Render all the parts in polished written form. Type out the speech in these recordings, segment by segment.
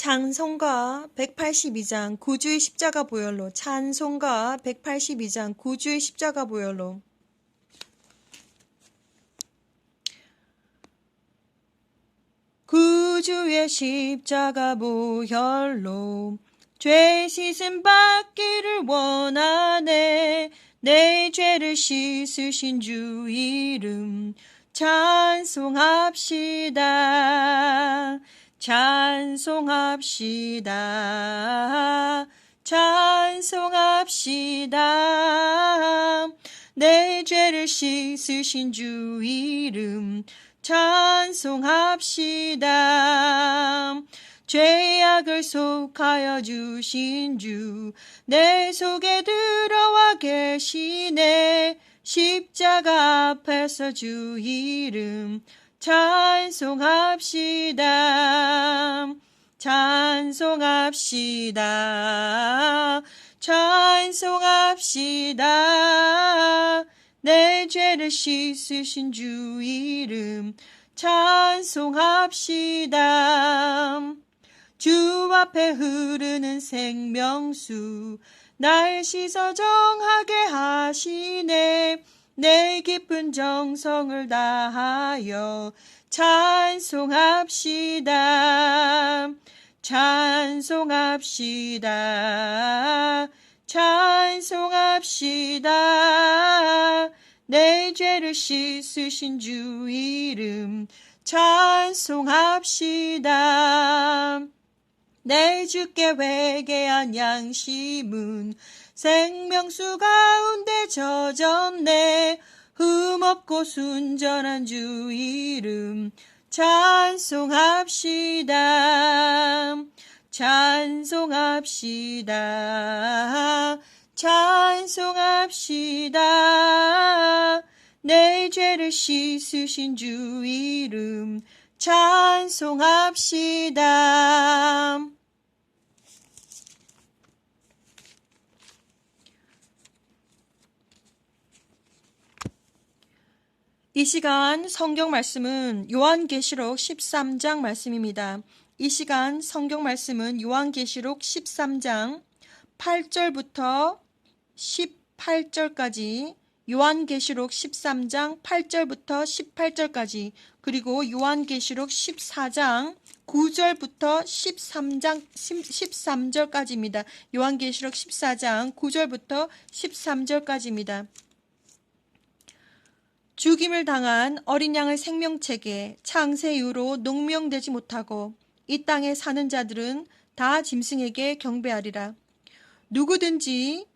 찬송가 182장 구주의 십자가 보혈로 찬송가 182장 구주의 십자가 보혈로 구주의 십자가 보혈로 죄 씻음 받기를 원하네. 내 죄를 씻으신 주 이름 찬송합시다. 찬송합시다. 찬송합시다. 내 죄를 씻으신 주 이름 찬송합시다. 죄악을 속하여 주신 주 내 속에 들어와 계시네. 십자가 앞에서 주 이름 찬송합시다. 찬송합시다. 찬송합시다. 내 죄를 씻으신 주 이름 찬송합시다. 주 앞에 흐르는 생명수 날 씻어 정하게 하시네. 내 깊은 정성을 다하여 찬송합시다. 찬송합시다. 찬송합시다. 내 죄를 씻으신 주 이름 찬송합시다. 내 주께 회개한 양심은 생명수 가운데 젖었네. 흠없고 순전한 주 이름 찬송합시다. 찬송합시다. 찬송합시다. 내 죄를 씻으신 주 이름 찬송합시다. 이 시간 성경 말씀은 요한계시록 13장 말씀입니다. 이 시간 성경 말씀은 요한계시록 13장 8절부터 18절까지, 요한계시록 13장 8절부터 18절까지, 그리고 요한계시록 14장 9절부터 13절까지입니다. 요한계시록 14장 9절부터 13절까지입니다. 죽임을 당한 어린 양의 생명책에 창세 이후로 농명되지 못하고 이 땅에 사는 자들은 다 짐승에게 경배하리라. 누구든지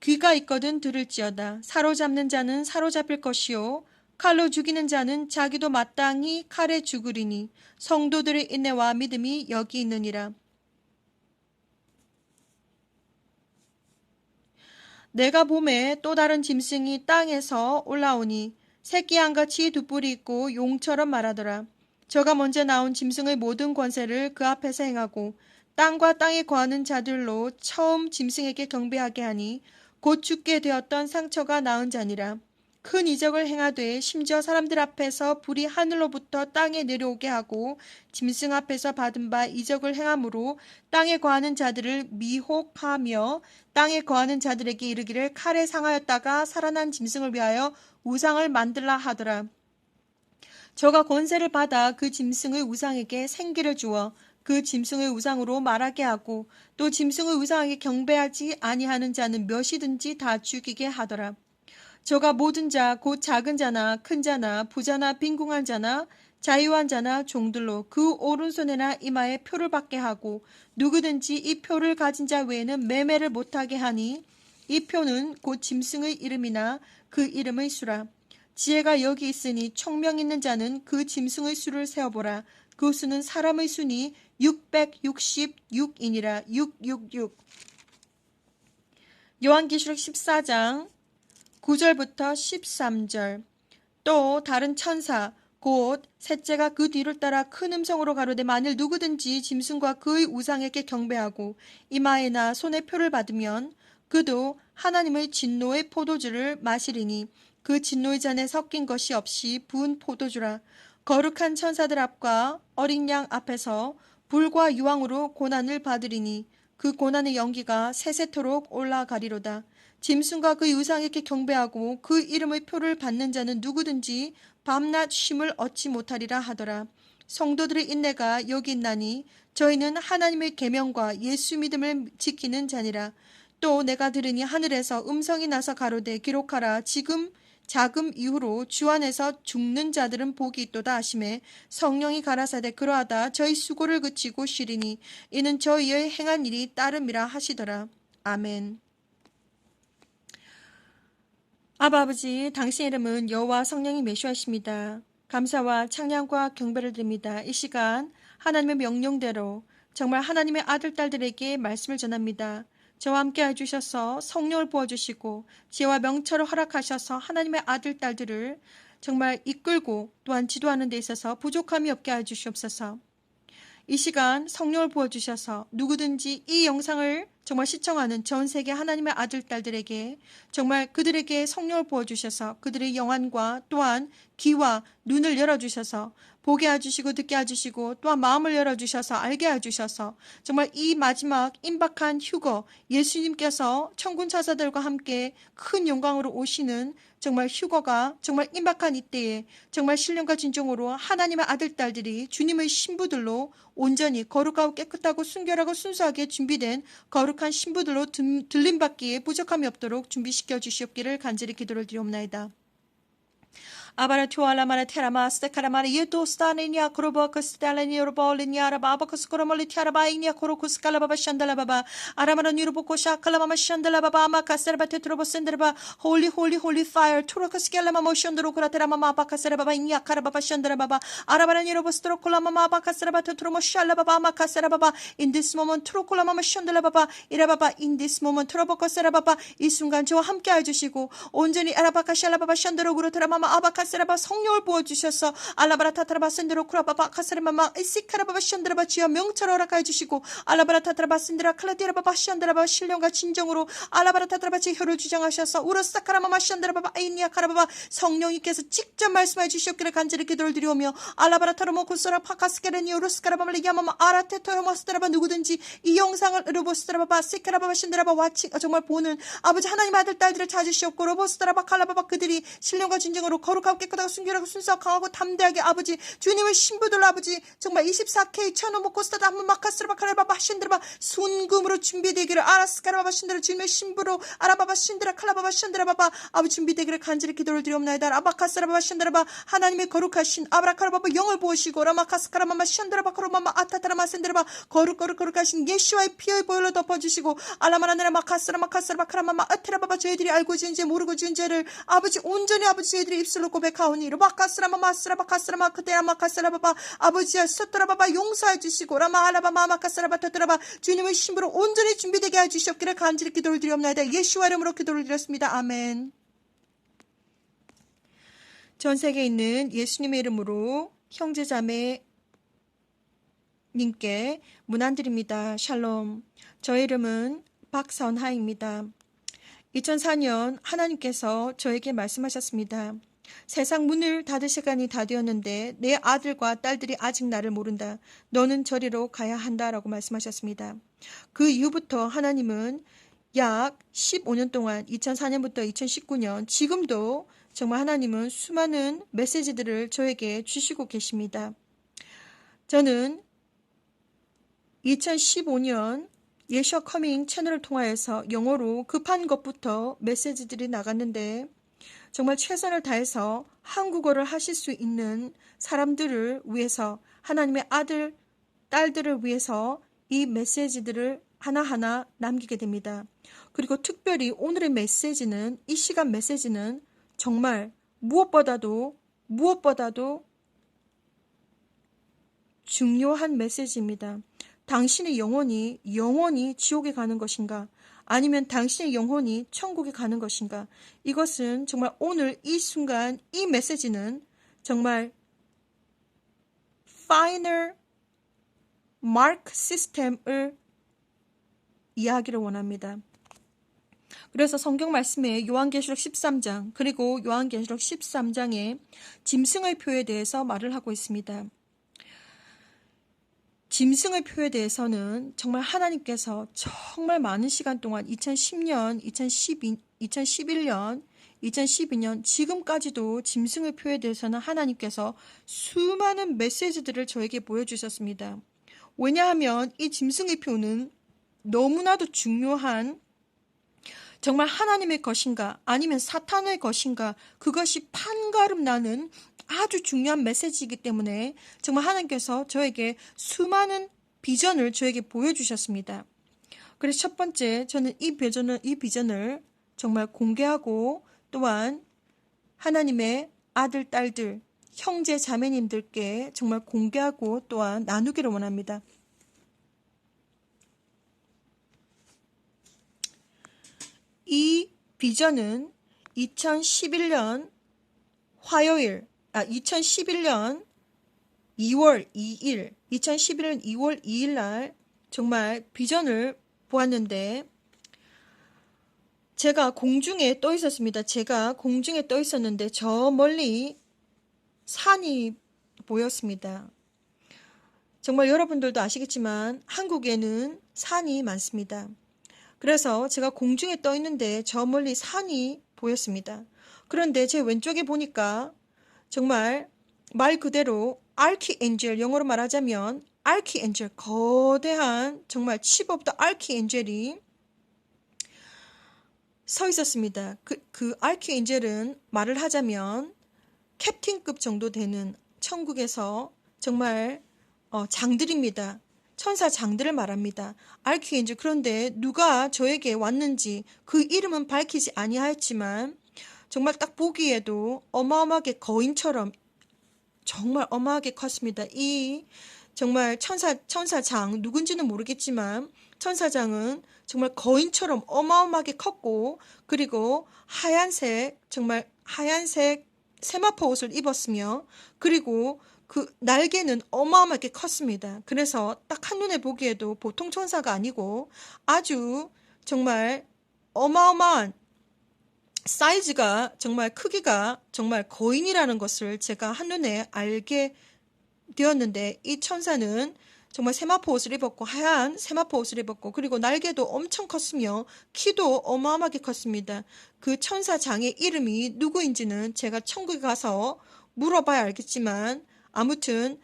귀가 있거든 들을지어다. 사로잡는 자는 사로잡힐 것이요 칼로 죽이는 자는 자기도 마땅히 칼에 죽으리니 성도들의 인내와 믿음이 여기 있느니라. 내가 봄에 또 다른 짐승이 땅에서 올라오니 새끼 양같이 두 뿔이 있고 용처럼 말하더라. 저가 먼저 나온 짐승의 모든 권세를 그 앞에서 행하고 땅과 땅에 거하는 자들로 처음 짐승에게 경배하게 하니 곧 죽게 되었던 상처가 나은 자니라. 큰 이적을 행하되 심지어 사람들 앞에서 불이 하늘로부터 땅에 내려오게 하고 짐승 앞에서 받은 바 이적을 행함으로 땅에 거하는 자들을 미혹하며 땅에 거하는 자들에게 이르기를 칼에 상하였다가 살아난 짐승을 위하여 우상을 만들라 하더라. 저가 권세를 받아 그 짐승의 우상에게 생기를 주어 그 짐승의 우상으로 말하게 하고 또 짐승의 우상에게 경배하지 아니하는 자는 몇이든지 다 죽이게 하더라. 저가 모든 자 곧 작은 자나 큰 자나 부자나 빈궁한 자나 자유한 자나 종들로 그 오른손에나 이마에 표를 받게 하고 누구든지 이 표를 가진 자 외에는 매매를 못하게 하니 이 표는 곧 짐승의 이름이나 그 이름의 수라. 지혜가 여기 있으니 총명 있는 자는 그 짐승의 수를 세어보라. 그 수는 사람의 수니 666이니라. 666. 요한계시록 14장 9절부터 13절. 또 다른 천사 곧 셋째가 그 뒤를 따라 큰 음성으로 가로되 만일 누구든지 짐승과 그의 우상에게 경배하고 이마에나 손에 표를 받으면 그도 하나님의 진노의 포도주를 마시리니 그 진노의 잔에 섞인 것이 없이 부은 포도주라. 거룩한 천사들 앞과 어린 양 앞에서 불과 유황으로 고난을 받으리니 그 고난의 연기가 세세토록 올라가리로다. 짐승과 그 유상에게 경배하고 그 이름의 표를 받는 자는 누구든지 밤낮 쉼을 얻지 못하리라 하더라. 성도들의 인내가 여기 있나니 저희는 하나님의 계명과 예수 믿음을 지키는 자니라. 또 내가 들으니 하늘에서 음성이 나서 가로되 기록하라. 지금 자금 이후로 주 안에서 죽는 자들은 복이 있도다 하시매 성령이 가라사대 그러하다 저희 수고를 그치고 쉬리니 이는 저희의 행한 일이 따름이라 하시더라. 아멘. 아버지, 당신의 이름은 여호와 성령이 메시아이십니다. 감사와 찬양과 경배를 드립니다. 이 시간 하나님의 명령대로 정말 하나님의 아들, 딸들에게 말씀을 전합니다. 저와 함께 해주셔서 성령을 부어주시고 지혜와 명철을 허락하셔서 하나님의 아들, 딸들을 정말 이끌고 또한 지도하는 데 있어서 부족함이 없게 해주시옵소서. 이 시간 성령을 부어주셔서 누구든지 이 영상을 정말 시청하는 전 세계 하나님의 아들, 딸들에게 정말 그들에게 성령을 부어주셔서 그들의 영안과 또한 귀와 눈을 열어주셔서 보게 해주시고 듣게 해주시고 또한 마음을 열어주셔서 알게 해주셔서 정말 이 마지막 임박한 휴거 예수님께서 천군 천사들과 함께 큰 영광으로 오시는 정말 휴거가 정말 임박한 이때에 정말 신령과 진정으로 하나님의 아들, 딸들이 주님의 신부들로 온전히 거룩하고 깨끗하고 순결하고 순수하게 준비된 거룩한 신부들로 들림받기에 부족함이 없도록 준비시켜 주시옵기를 간절히 기도를 드리옵나이다. 아바라 투알라마라 테라마스테 카라마라 예토스타니냐 크로바크스탈레니 로볼리냐 라바바크스 코로몰리 티아라바이냐 코로쿠스 칼라바바 샨달라바바 아라마라 뉴로보코 샤칼라마마 샨달라바바 아마카세라바 테트로보센데라바 홀리 홀리 홀리 파이어 투로크스켈라마 모션드로 크라테라마마 아바카세라바바 이냐 카라바바 샨달라바바 아라마라 뉴로보스트로콜라마마 아바카세라바 테트로모샬라바바 아마카세라바바 in this moment 트로콜라마마 샨달라바바 이라바바 in this moment 트로보코세라바바 이 순간 저와 함께 해주시고 온전히 아라바카샬라바바 샨드로 그로테라마마 아바카 카스라바 성령을 부어주셔서 알라바라 타타라바 센드로 쿠라바바 카스라마마 이시카라바바 샨드라바 지어 명철을 허락하여 주시고 알라바라 타타라바 센드라 칼라디라바바 샨드라바 신령과 진정으로 알라바라 타타라바 제 혀를 주장하셔서 우르스타카라마마 샨드라바바 아이니아 카라바바 성령님께서 직접 말씀해 주시옵기를 간절히 기도를 드리오며 알라바라 타로모 쿠스라 파카스케레니 우르스카라바마 야마마 아라테토요마스드라바 누구든지 이 영상을 으르보스드라바바 시카라바바 샨드라바 와치 정말 보는 아버지 하나님 아들 딸들을 찾으시옵고 로보스드라바 칼라바바 그들이 신령과 진정으로 거룩하고 깨끗하고 순결하고 순수하고 강하고 담대하게 아버지 주님의 신부들 아버지 정말 24K 천오모코스타다 한번 마카스라바 카라바바 신드라바 순금으로 준비되기를 아라스카라바바 신드라 주님의 신부로 아라바바 신드라 칼라바바 신드라바바 아버지 준비되기를 간절히 기도를 드리옵나이다. 라바카스라바바 신드라바 하나님의 거룩하신 아브라카라바바 영을 보시고 라마카스카라마마 신드라바 카로마마 아타타라마 신드라바 거룩하신 예수와의 피의 보혈로 덮어주시고 알라마라네라 마카스라바 카라마마 아테라바바 저희들이 알고 지은 죄 모르고 지은 죄를 아버지 온전히 아버지 저희들이 입술로 고백하오니 로바카스라마마스라바카스라마 그때라마카스라바바 아버지야 서트라바바 용서해 주시고 라마하라바마 마카스라바 터트라바 주님의 신부로 온전히 준비되게 해주시옵기를 간절히 기도를 드리옵나이다. 예수와 이름으로 기도를 드렸습니다. 아멘. 전 세계에 있는 예수님의 이름으로 형제자매 님께 문안드립니다. 샬롬. 저의 이름은 박선하입니다. 2004년 하나님께서 저에게 말씀하셨습니다. 세상 문을 닫을 시간이 다 되었는데 내 아들과 딸들이 아직 나를 모른다. 너는 저리로 가야 한다라고 말씀하셨습니다. 그 이후부터 하나님은 약 15년 동안 2004년부터 2019년 지금도 정말 하나님은 수많은 메시지들을 저에게 주시고 계십니다. 저는 2015년 예셔 커밍 채널을 통하여서 영어로 급한 것부터 메시지들이 나갔는데 정말 최선을 다해서 한국어를 하실 수 있는 사람들을 위해서 하나님의 아들, 딸들을 위해서 이 메시지들을 하나하나 남기게 됩니다. 그리고 특별히 오늘의 메시지는 이 시간 메시지는 정말 무엇보다도 중요한 메시지입니다. 당신의 영혼이 지옥에 가는 것인가? 아니면 당신의 영혼이 천국에 가는 것인가? 이것은 정말 오늘 이 순간 이 메시지는 정말 Final Mark 시스템을 이야기를 원합니다. 그래서 성경 말씀에 요한계시록 13장 그리고 요한계시록 13장에 짐승의 표에 대해서 말을 하고 있습니다. 짐승의 표에 대해서는 정말 하나님께서 정말 많은 시간 동안 2010년, 2011년, 2012년 지금까지도 짐승의 표에 대해서는 하나님께서 수많은 메시지들을 저에게 보여주셨습니다. 왜냐하면 이 짐승의 표는 너무나도 중요한 정말 하나님의 것인가 아니면 사탄의 것인가 그것이 판가름 나는 아주 중요한 메시지이기 때문에 정말 하나님께서 저에게 수많은 비전을 저에게 보여주셨습니다. 그래서 첫 번째 저는 이 비전을 정말 공개하고 또한 하나님의 아들, 딸들, 형제, 자매님들께 정말 공개하고 또한 나누기를 원합니다. 이 비전은 2011년 2월 2일 날 정말 비전을 보았는데 제가 공중에 떠 있었습니다. 제가 공중에 떠 있었는데 저 멀리 산이 보였습니다. 정말 여러분들도 아시겠지만 한국에는 산이 많습니다. 그래서 제가 공중에 떠 있는데 저 멀리 산이 보였습니다. 그런데 제 왼쪽에 보니까 정말 말 그대로 아키엔젤, 영어로 말하자면 아키엔젤, 거대한 정말 칩 오브 더 아키엔젤이 서 있었습니다. 그 아키엔젤은 말을 하자면 캡틴급 정도 되는 천국에서 정말 장들입니다. 천사 장들을 말합니다. 아키엔젤. 그런데 누가 저에게 왔는지 그 이름은 밝히지 아니하였지만 정말 딱 보기에도 어마어마하게 거인처럼 정말 어마하게 컸습니다. 이 정말 천사장 누군지는 모르겠지만 천사장은 정말 거인처럼 어마어마하게 컸고 그리고 정말 하얀색 세마포 옷을 입었으며 그리고 그 날개는 어마어마하게 컸습니다. 그래서 딱 한눈에 보기에도 보통 천사가 아니고 아주 정말 어마어마한 사이즈가 정말 크기가 정말 거인이라는 것을 제가 한눈에 알게 되었는데 이 천사는 정말 세마포 옷을 입었고 하얀 세마포 옷을 입었고 그리고 날개도 엄청 컸으며 키도 어마어마하게 컸습니다. 그 천사장의 이름이 누구인지는 제가 천국에 가서 물어봐야 알겠지만 아무튼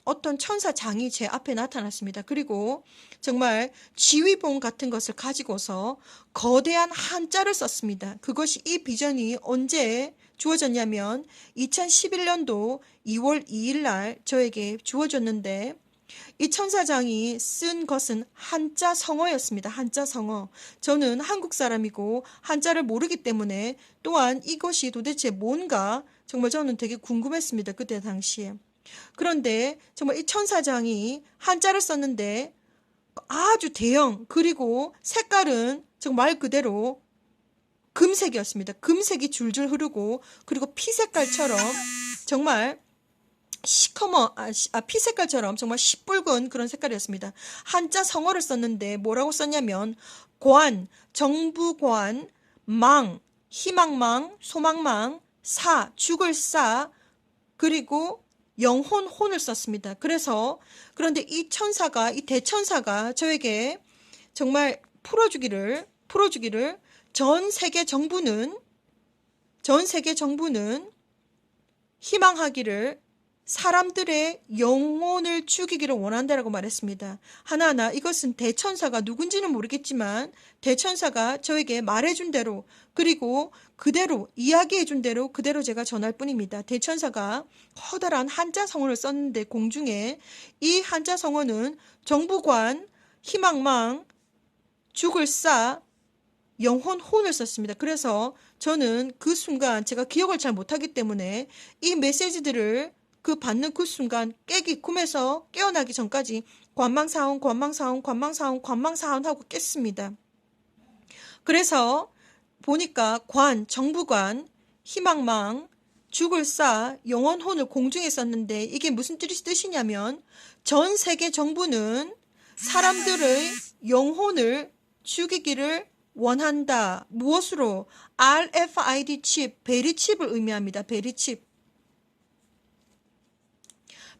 어떤 천사장이 제 앞에 나타났습니다. 그리고 정말 지휘봉 같은 것을 가지고서 거대한 한자를 썼습니다. 그것이 이 비전이 언제 주어졌냐면 2011년도 2월 2일 날 저에게 주어졌는데 이 천사장이 쓴 것은 한자 성어였습니다. 한자 성어. 저는 한국 사람이고 한자를 모르기 때문에 또한 이것이 도대체 뭔가 정말 저는 되게 궁금했습니다. 그때 당시에. 그런데 정말 이 천사장이 한자를 썼는데 아주 대형 그리고 색깔은 정말 말 그대로 금색이었습니다. 금색이 줄줄 흐르고 그리고 피색깔처럼 정말 피색깔처럼 정말 시붉은 그런 색깔이었습니다. 한자 성어를 썼는데 뭐라고 썼냐면 정부관, 망, 희망망, 소망망, 죽을 그리고 영혼, 혼을 썼습니다. 그런데 이 대천사가 저에게 정말 풀어주기를 전 세계 정부는 희망하기를 사람들의 영혼을 죽이기를 원한다라고 말했습니다. 하나하나 이것은 대천사가 누군지는 모르겠지만 대천사가 저에게 말해준 대로 그리고 그대로 이야기해준 대로 그대로 제가 전할 뿐입니다. 대천사가 커다란 한자 성어를 썼는데 공중에 이 한자 성어는 정부관, 희망망, 죽을 영혼, 혼을 썼습니다. 그래서 저는 그 순간 제가 기억을 잘 못하기 때문에 이 메시지들을 받는 그 순간 꿈에서 깨어나기 전까지 관망사원 하고 깼습니다. 그래서 보니까 정부관, 희망망, 죽을 영혼, 혼을 공중에 썼는데 이게 무슨 뜻이냐면 전 세계 정부는 사람들의 영혼을 죽이기를 원한다. 무엇으로? RFID 칩, 베리칩을 의미합니다. 베리칩.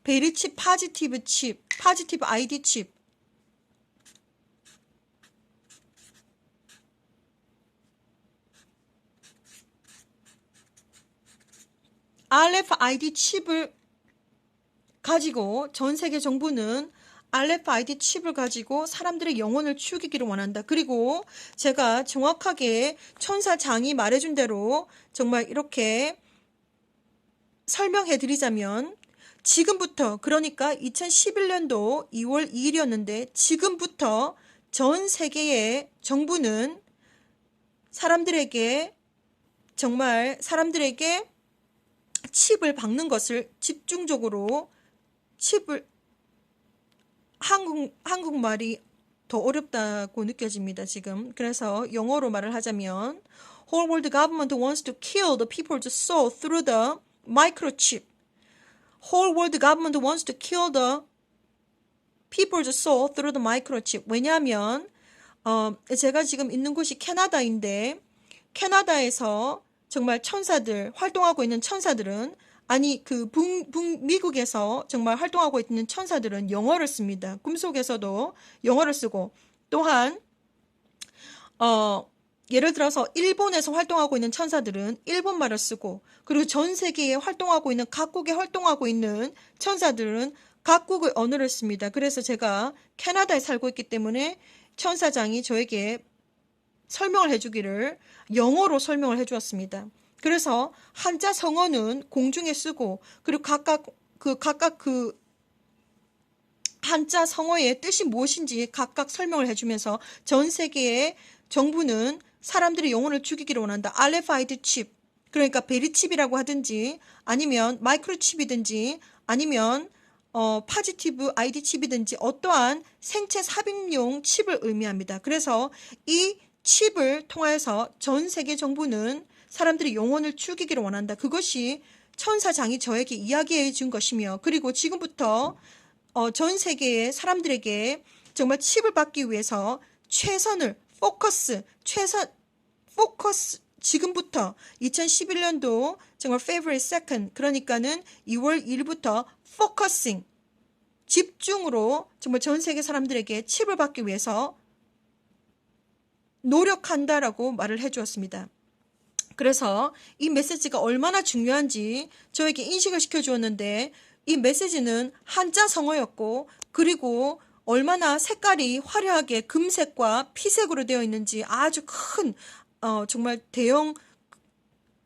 베리 칩, 파지티브 칩, 파지티브 아이디 칩. RFID 칩을 가지고 전 세계 정부는 RFID 칩을 가지고 사람들의 영혼을 죽이기를 원한다. 그리고 제가 정확하게 천사장이 말해준 대로 정말 이렇게 설명해 드리자면 지금부터, 그러니까 2011년도 2월 2일이었는데 지금부터 전 세계의 정부는 사람들에게 정말 사람들에게 칩을 박는 것을 집중적으로 칩을 한국말이 더 어렵다고 느껴집니다, 지금. 그래서 영어로 말을 하자면 Whole world government wants to kill the people's soul through the microchip. Whole world government wants to kill the people's soul through the microchip. 왜냐하면 제가 지금 있는 곳이 캐나다인데 캐나다에서 정말 천사들, 활동하고 있는 천사들은 아니 미국에서 정말 활동하고 있는 천사들은 영어를 씁니다. 꿈속에서도 영어를 쓰고 또한 예를 들어서 일본에서 활동하고 있는 천사들은 일본말을 쓰고 그리고 전 세계에 활동하고 있는 각국에 활동하고 있는 천사들은 각국의 언어를 씁니다. 그래서 제가 캐나다에 살고 있기 때문에 천사장이 저에게 설명을 해주기를 영어로 설명을 해주었습니다. 그래서 한자 성어는 공중에 쓰고 그리고 각각 그 한자 성어의 뜻이 무엇인지 각각 설명을 해주면서 전 세계의 정부는 사람들의 영혼을 죽이기를 원한다. RFID 칩, 그러니까 베리칩이라고 하든지 아니면 마이크로칩이든지 아니면 파지티브 아이디 칩이든지 어떠한 생체 삽입용 칩을 의미합니다. 그래서 이 칩을 통해서 전 세계 정부는 사람들이 영혼을 죽이기를 원한다. 그것이 천사장이 저에게 이야기해 준 것이며 그리고 지금부터 전 세계의 사람들에게 정말 칩을 받기 위해서 최선을 포커스 지금부터 2011년도 정말 February 2nd 그러니까는 2월 1일부터 포커싱 집중으로 정말 전 세계 사람들에게 칩을 받기 위해서 노력한다라고 말을 해주었습니다. 그래서 이 메시지가 얼마나 중요한지 저에게 인식을 시켜주었는데 이 메시지는 한자 성어였고 그리고 얼마나 색깔이 화려하게 금색과 피색으로 되어 있는지 아주 큰 정말 대형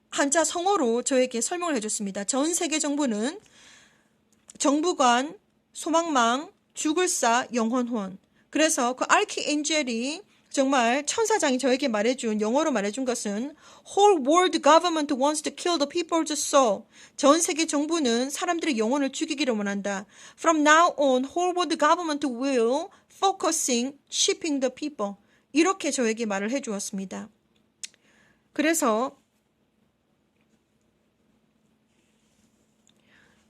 한자 성어로 저에게 설명을 해줬습니다. 전 세계 정부는 정부관, 소망망, 죽을사, 영혼혼. 그래서 그 아르키엔젤이 정말 천사장이 저에게 말해준 영어로 말해준 것은 Whole world government wants to kill the people's soul. 전 세계 정부는 사람들의 영혼을 죽이기를 원한다. From now on, whole world government will focusing shipping the people. 이렇게 저에게 말을 해주었습니다. 그래서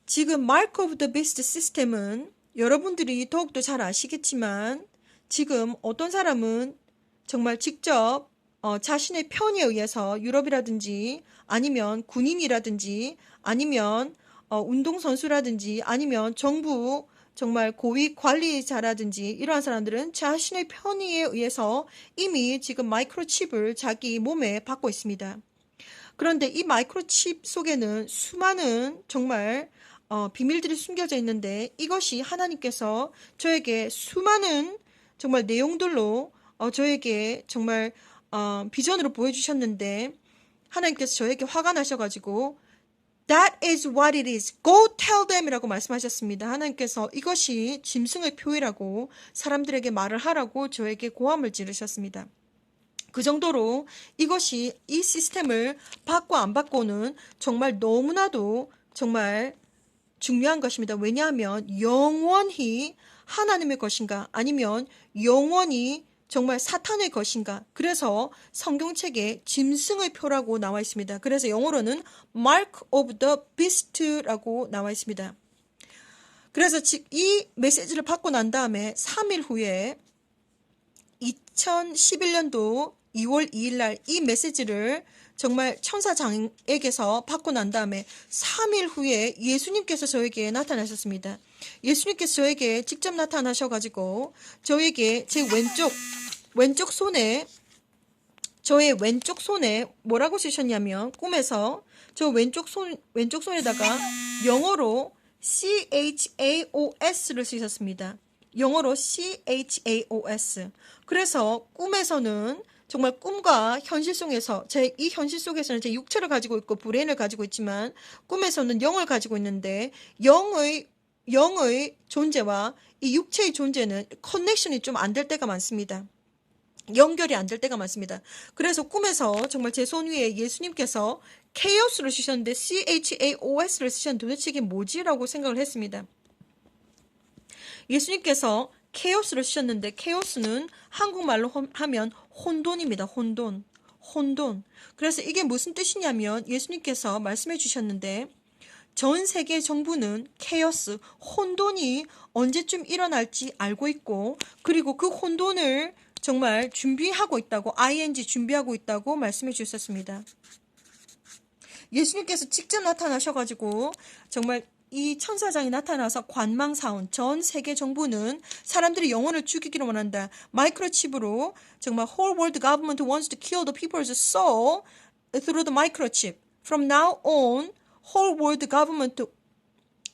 지금 Mark of the Beast 시스템은 여러분들이 더욱더 잘 아시겠지만 지금 어떤 사람은 정말 직접 자신의 편에 의해서 유럽이라든지 아니면 군인이라든지 아니면 운동선수라든지 아니면 정부 정말 고위 관리자라든지 이러한 사람들은 자신의 편의에 의해서 이미 지금 마이크로칩을 자기 몸에 받고 있습니다. 그런데 이 마이크로칩 속에는 수많은 정말 비밀들이 숨겨져 있는데 이것이 하나님께서 저에게 수많은 정말 내용들로 저에게 정말 비전으로 보여주셨는데 하나님께서 저에게 화가 나셔가지고 That is what it is. Go tell them 이라고 말씀하셨습니다. 하나님께서 이것이 짐승의 표이라고 사람들에게 말을 하라고 저에게 고함을 지르셨습니다. 그 정도로 이것이 이 시스템을 받고 안 받고는 정말 너무나도 정말 중요한 것입니다. 왜냐하면 영원히 하나님의 것인가 아니면 영원히 정말 사탄의 것인가. 그래서 성경책에 짐승의 표라고 나와 있습니다. 그래서 영어로는 Mark of the Beast라고 나와 있습니다. 그래서 이 메시지를 받고 난 다음에 3일 후에 2011년도 2월 2일 날 이 메시지를 정말 천사장에게서 받고 난 다음에 3일 후에 예수님께서 저에게 나타나셨습니다. 예수님께서 저에게 직접 나타나셔가지고 저에게 제 왼쪽 손에 저의 왼쪽 손에 뭐라고 쓰셨냐면 꿈에서 저 왼쪽 손에다가 영어로 CHAOS를 쓰셨습니다. 영어로 CHAOS. 그래서 꿈에서는 정말 꿈과 현실 속에서 이 현실 속에서는 제 육체를 가지고 있고 브레인을 가지고 있지만 꿈에서는 영을 가지고 있는데 영의 존재와 이 육체의 존재는 커넥션이 좀 안 될 때가 많습니다. 연결이 안 될 때가 많습니다. 그래서 꿈에서 정말 제 손 위에 예수님께서 케오스를 쓰셨는데 CHAOS를 쓰셨는데 도대체 이게 뭐지라고 생각을 했습니다. 예수님께서 케오스를 쓰셨는데 케오스는 한국말로 하면 혼돈입니다. 혼돈. 그래서 이게 무슨 뜻이냐면 예수님께서 말씀해 주셨는데 전 세계 정부는 케오스, 혼돈이 언제쯤 일어날지 알고 있고 그리고 그 혼돈을 정말 준비하고 있다고 ing 준비하고 있다고 말씀해 주셨습니다. 예수님께서 직접 나타나셔가지고 정말 이 천사장이 나타나서 관망사원 전 세계 정부는 사람들이 영혼을 죽이기를 원한다. 마이크로칩으로 정말 whole world government wants to kill the people's soul through the microchip. From now on, whole world government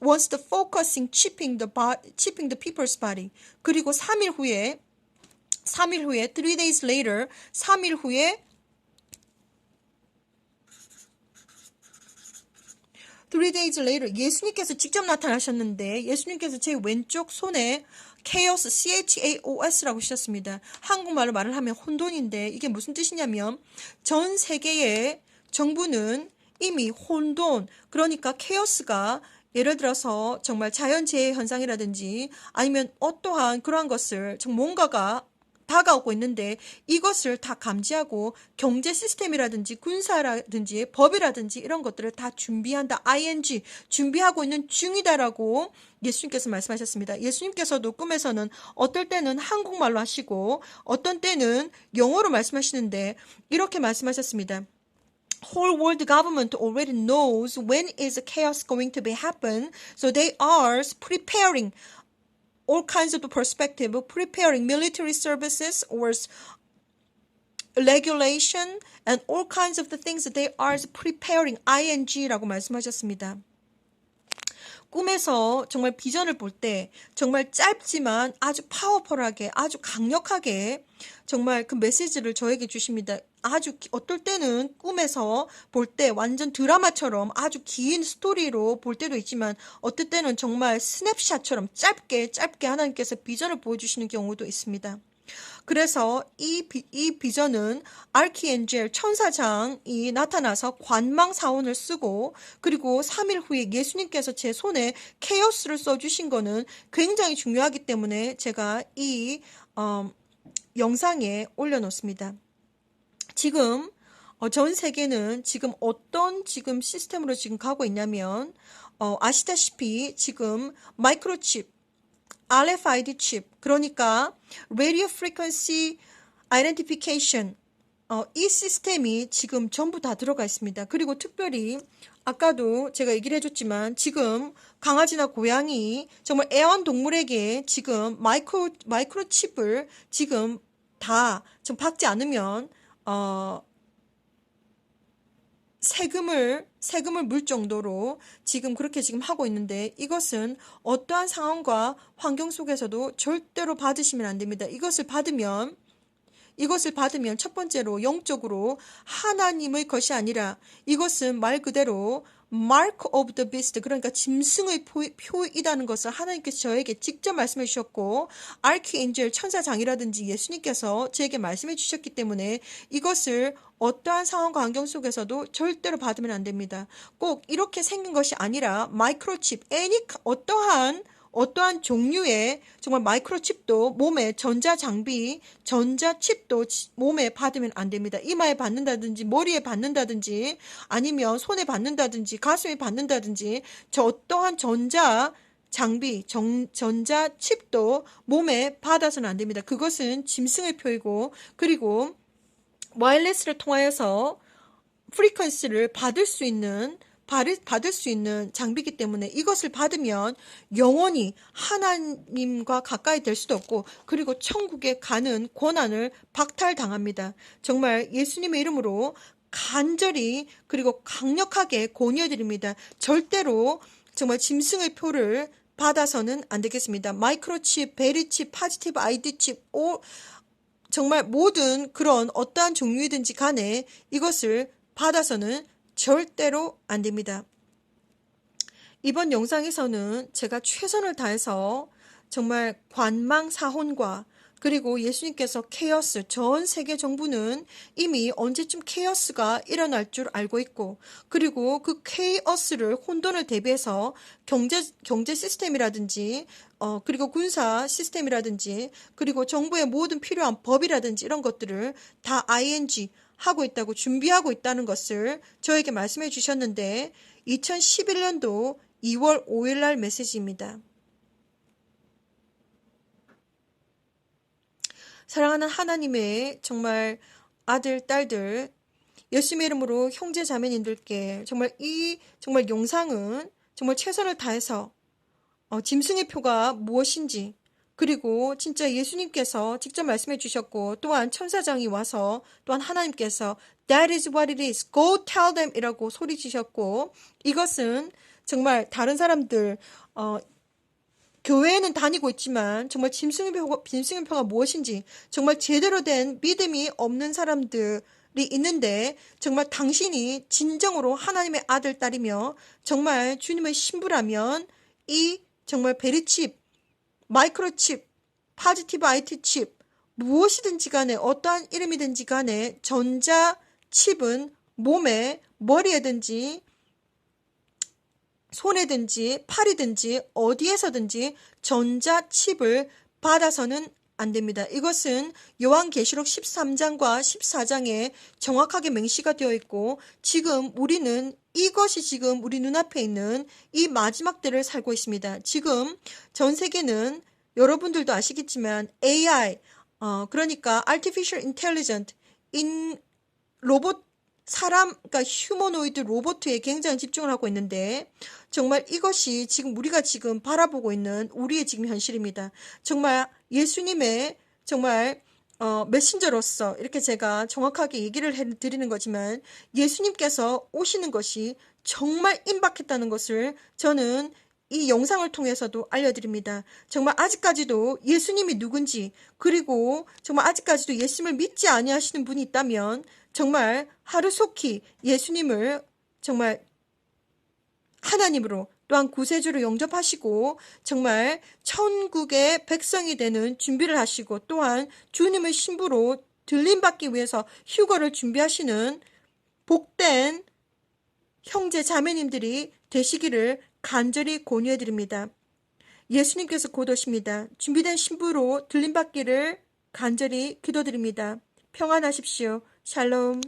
wants to focusing chipping the people's body. 그리고 3일 후에 3 days later, 3일 후에 3 days later, 예수님께서 직접 나타나셨는데 예수님께서 제 왼쪽 손에 chaos, CHAOS라고 쓰셨습니다. 한국말로 말을 하면 혼돈인데 이게 무슨 뜻이냐면 전 세계의 정부는 이미 혼돈, 그러니까 chaos가 예를 들어서 정말 자연재해 현상이라든지 아니면 어떠한 그러한 것을 뭔가가 다가오고 있는데 이것을 다 감지하고 경제 시스템이라든지 군사라든지 법이라든지 이런 것들을 다 준비한다. ing 준비하고 있는 중이다라고 예수님께서 말씀하셨습니다. 예수님께서도 꿈에서는 어떨 때는 한국말로 하시고 어떤 때는 영어로 말씀하시는데 이렇게 말씀하셨습니다. Whole world government already knows when is chaos going to be happen, so they are preparing all kinds of perspective, preparing military services or regulation and all kinds of the things that they are preparing ing라고 말씀하셨습니다. 꿈에서 정말 비전을 볼 때 정말 짧지만 아주 파워풀하게 아주 강력하게 정말 그 메시지를 저에게 주십니다. 아주 어떨 때는 꿈에서 볼 때 완전 드라마처럼 아주 긴 스토리로 볼 때도 있지만 어떨 때는 정말 스냅샷처럼 짧게 하나님께서 비전을 보여주시는 경우도 있습니다. 그래서 이 비전은 아르키엔젤 천사장이 나타나서 관망사원을 쓰고 그리고 3일 후에 예수님께서 제 손에 케오스를 써주신 거는 굉장히 중요하기 때문에 제가 이 영상에 올려놓습니다. 지금 전 세계는 지금 어떤 지금 시스템으로 지금 가고 있냐면 아시다시피 지금 마이크로칩 RFID 칩, 그러니까 Radio Frequency Identification, 이 시스템이 지금 전부 다 들어가 있습니다. 그리고 특별히 아까도 제가 얘기를 해줬지만 지금 강아지나 고양이 정말 애완동물에게 지금 마이크로칩을 지금 다 지금 받지 않으면 세금을 물 정도로 지금 그렇게 지금 하고 있는데 이것은 어떠한 상황과 환경 속에서도 절대로 받으시면 안 됩니다. 이것을 받으면 첫 번째로 영적으로 하나님의 것이 아니라 이것은 말 그대로 Mark of the Beast, 그러니까 짐승의 표이라는 것을 하나님께서 저에게 직접 말씀해 주셨고 아르키엔젤 천사장이라든지 예수님께서 저에게 말씀해 주셨기 때문에 이것을 어떠한 상황과 환경 속에서도 절대로 받으면 안 됩니다. 꼭 이렇게 생긴 것이 아니라 마이크로칩, 어떠한 종류의 정말 마이크로칩도 몸에 전자칩도 몸에 받으면 안 됩니다. 이마에 받는다든지 머리에 받는다든지 아니면 손에 받는다든지 가슴에 받는다든지 저 어떠한 전자칩도 몸에 받아서는 안 됩니다. 그것은 짐승의 표이고 그리고 와이어리스를 통하여서 프리퀀시를 받을 수 있는 장비이기 때문에 이것을 받으면 영원히 하나님과 가까이 될 수도 없고, 그리고 천국에 가는 권한을 박탈당합니다. 정말 예수님의 이름으로 간절히 그리고 강력하게 권유해드립니다. 절대로 정말 짐승의 표를 받아서는 안 되겠습니다. 마이크로칩, 베리칩, 파지티브 아이디 칩, 정말 모든 그런 어떠한 종류이든지 간에 이것을 받아서는 절대로 안 됩니다. 이번 영상에서는 제가 최선을 다해서 정말 관망사혼과 그리고 예수님께서 케어스, 전 세계 정부는 이미 언제쯤 케어스가 일어날 줄 알고 있고, 그리고 그 케어스를 혼돈을 대비해서 경제 시스템이라든지 그리고 군사 시스템이라든지 그리고 정부의 모든 필요한 법이라든지 이런 것들을 다 ing 하고 있다고, 준비하고 있다는 것을 저에게 말씀해 주셨는데, 2011년도 2월 5일 날 메시지입니다. 사랑하는 하나님의 정말 아들, 딸들, 예수님의 이름으로 형제 자매님들께 정말 정말 영상은 정말 최선을 다해서 짐승의 표가 무엇인지, 그리고 진짜 예수님께서 직접 말씀해 주셨고, 또한 천사장이 와서 또한 하나님께서 That is what it is. Go tell them 이라고 소리치셨고, 이것은 정말 다른 사람들 교회에는 다니고 있지만 정말 짐승의 표가 무엇인지 정말 제대로 된 믿음이 없는 사람들이 있는데, 정말 당신이 진정으로 하나님의 아들, 딸이며 정말 주님의 신부라면 이 정말 베리칩, 마이크로칩, 파지티브 IT 칩, 무엇이든지 간에 어떠한 이름이든지 간에 전자칩은 몸에, 머리에든지 손에든지 팔이든지 어디에서든지 전자칩을 받아서는 안 됩니다. 이것은 요한계시록 13장과 14장에 정확하게 맹시가 되어 있고, 지금 우리는 이것이 지금 우리 눈앞에 있는 이 마지막 때를 살고 있습니다. 지금 전 세계는 여러분들도 아시겠지만 AI, 그러니까 Artificial Intelligent, 로봇, 그러니까 휴머노이드 로봇에 굉장히 집중을 하고 있는데, 정말 이것이 지금 우리가 지금 바라보고 있는 우리의 지금 현실입니다. 정말 예수님의 정말 메신저로서 이렇게 제가 정확하게 얘기를 해드리는 거지만, 예수님께서 오시는 것이 정말 임박했다는 것을 저는 이 영상을 통해서도 알려드립니다. 정말 아직까지도 예수님이 누군지, 그리고 정말 아직까지도 예수님을 믿지 아니하시는 분이 있다면 정말 하루속히 예수님을 정말 하나님으로 또한 구세주로 영접하시고 정말 천국의 백성이 되는 준비를 하시고, 또한 주님의 신부로 들림받기 위해서 휴거를 준비하시는 복된 형제 자매님들이 되시기를 간절히 권유해드립니다. 예수님께서 곧 오십니다. 준비된 신부로 들림받기를 간절히 기도드립니다. 평안하십시오. 샬롬.